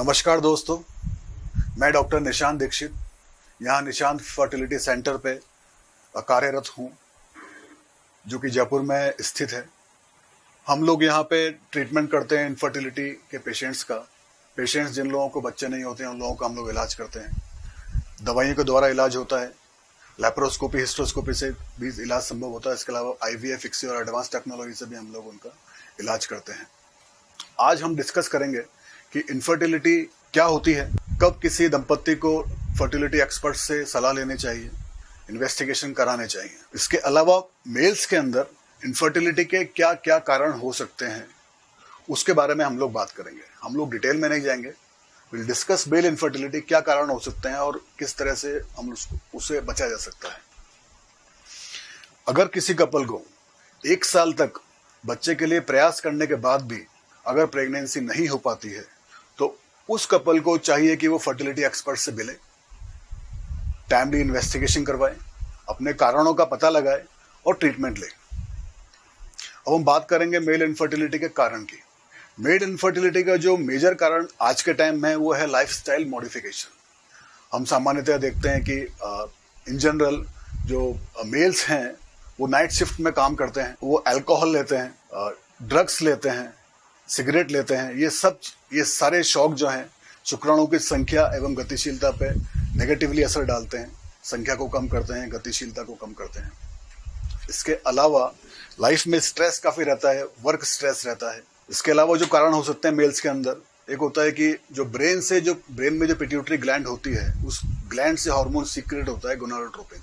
नमस्कार दोस्तों, मैं डॉक्टर निशांत दीक्षित यहाँ निशांत फर्टिलिटी सेंटर पे कार्यरत हूँ, जो कि जयपुर में स्थित है। हम लोग यहाँ पे ट्रीटमेंट करते हैं इनफर्टिलिटी के पेशेंट्स का। पेशेंट्स जिन लोगों को बच्चे नहीं होते हैं उन लोगों का हम लोग इलाज करते हैं। दवाइयों के द्वारा इलाज होता है, लैप्रोस्कोपी हिस्ट्रोस्कोपी से भी इलाज संभव होता है। इसके अलावा IVF, ICSI और एडवांस टेक्नोलॉजी से भी हम लोग उनका इलाज करते हैं। आज हम डिस्कस करेंगे कि इनफर्टिलिटी क्या होती है, कब किसी दंपत्ति को फर्टिलिटी एक्सपर्ट से सलाह लेनी चाहिए, इन्वेस्टिगेशन कराने चाहिए। इसके अलावा मेल्स के अंदर इनफर्टिलिटी के क्या क्या कारण हो सकते हैं, उसके बारे में हम लोग बात करेंगे। हम लोग डिटेल में नहीं जाएंगे, विल डिस्कस मेल इनफर्टिलिटी, क्या कारण हो सकते हैं और किस तरह से हम उसे बचा जा सकता है। अगर किसी कपल को 1 साल तक बच्चे के लिए प्रयास करने के बाद भी अगर प्रेगनेंसी नहीं हो पाती है, तो उस कपल को चाहिए कि वो फर्टिलिटी एक्सपर्ट से मिले, टाइमली इन्वेस्टिगेशन करवाए, अपने कारणों का पता लगाए और ट्रीटमेंट ले। अब हम बात करेंगे मेल इनफर्टिलिटी के कारण की। मेल इनफर्टिलिटी का जो मेजर कारण आज के टाइम में है वो है लाइफस्टाइल मॉडिफिकेशन। हम सामान्यतः देखते हैं कि इन जनरल जो मेल्स हैं वो नाइट शिफ्ट में काम करते हैं, वो अल्कोहल लेते हैं, ड्रग्स लेते हैं, सिगरेट लेते हैं। ये सारे शौक जो हैं शुक्राणु की संख्या एवं गतिशीलता पे नेगेटिवली असर डालते हैं, संख्या को कम करते हैं, गतिशीलता को कम करते हैं। इसके अलावा लाइफ में स्ट्रेस काफ़ी रहता है, वर्क स्ट्रेस रहता है। इसके अलावा जो कारण हो सकते हैं मेल्स के अंदर, एक होता है कि जो ब्रेन में जो पिट्यूटरी ग्लैंड होती है, उस ग्लैंड से हार्मोन सीक्रेट होता है, गोनाडोट्रोपिन।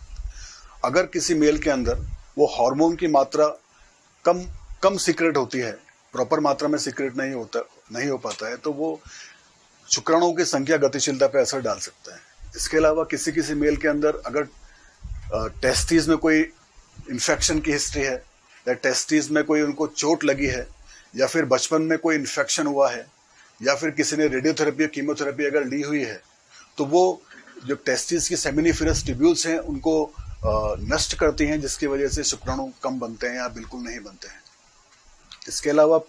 अगर किसी मेल के अंदर वो हार्मोन की मात्रा कम सीक्रेट होती है, प्रॉपर मात्रा में सीक्रेट नहीं हो पाता है, तो वो शुक्राणुओं की संख्या गतिशीलता पे असर डाल सकता है। इसके अलावा किसी मेल के अंदर अगर टेस्टिस में कोई इन्फेक्शन की हिस्ट्री है, या टेस्टिस में कोई उनको चोट लगी है, या फिर बचपन में कोई इन्फेक्शन हुआ है, या फिर किसी ने रेडियोथेरेपी या कीमोथेरेपी अगर ली हुई है, तो वो जो टेस्टिस की सेमिनिफेरस ट्यूब्यूल्स हैं उनको नष्ट करती हैं, जिसकी वजह से शुक्राणु कम बनते हैं या बिल्कुल नहीं बनते हैं। इसके अलावा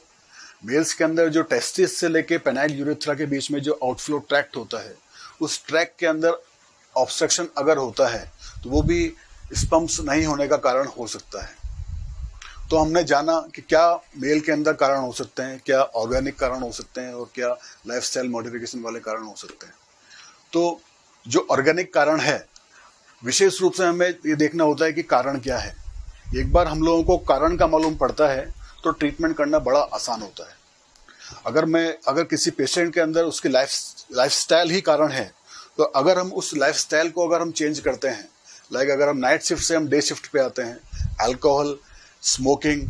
मेल्स के अंदर जो टेस्टिस से लेके पेनाइल यूरेथ्रा के बीच में जो आउटफ्लो ट्रैक्ट होता है, उस ट्रैक के अंदर ऑब्स्ट्रक्शन अगर होता है तो वो भी स्पर्म्स नहीं होने का कारण हो सकता है। तो हमने जाना कि क्या मेल के अंदर कारण हो सकते हैं, क्या ऑर्गेनिक कारण हो सकते हैं और क्या लाइफस्टाइल मॉडिफिकेशन वाले कारण हो सकते हैं। तो जो ऑर्गेनिक कारण है, विशेष रूप से हमें ये देखना होता है कि कारण क्या है। एक बार हम लोगों को कारण का मालूम पड़ता है तो ट्रीटमेंट करना बड़ा आसान होता है। अगर किसी पेशेंट के अंदर उसकी लाइफस्टाइल ही कारण है, तो अगर हम उस लाइफस्टाइल को अगर हम चेंज करते हैं, अगर हम नाइट शिफ्ट से हम डे शिफ्ट पे आते हैं, अल्कोहल, स्मोकिंग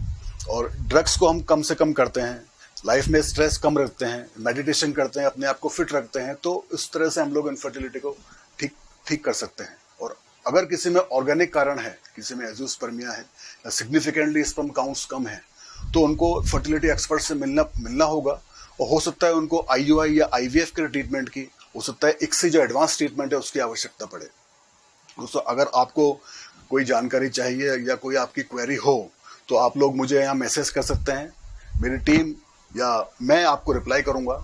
और ड्रग्स को हम कम से कम करते हैं, लाइफ में स्ट्रेस कम रखते हैं, मेडिटेशन करते हैं, अपने आप को फिट रखते हैं, तो इस तरह से हम लोग इनफर्टिलिटी को ठीक कर सकते हैं। और अगर किसी में ऑर्गेनिक कारण है, किसी में एज़ोस्पर्मिया है या सिग्निफिकेंटली स्पर्म काउंट्स कम है, तो उनको फर्टिलिटी एक्सपर्ट से मिलना होगा। और हो सकता है उनको IUI या IVF के ट्रीटमेंट की, हो सकता है ICSI जो एडवांस ट्रीटमेंट है उसकी आवश्यकता पड़े। दोस्तों, अगर आपको कोई जानकारी चाहिए या कोई आपकी क्वेरी हो तो आप लोग मुझे यहाँ मैसेज कर सकते हैं। मेरी टीम या मैं आपको रिप्लाई करूँगा।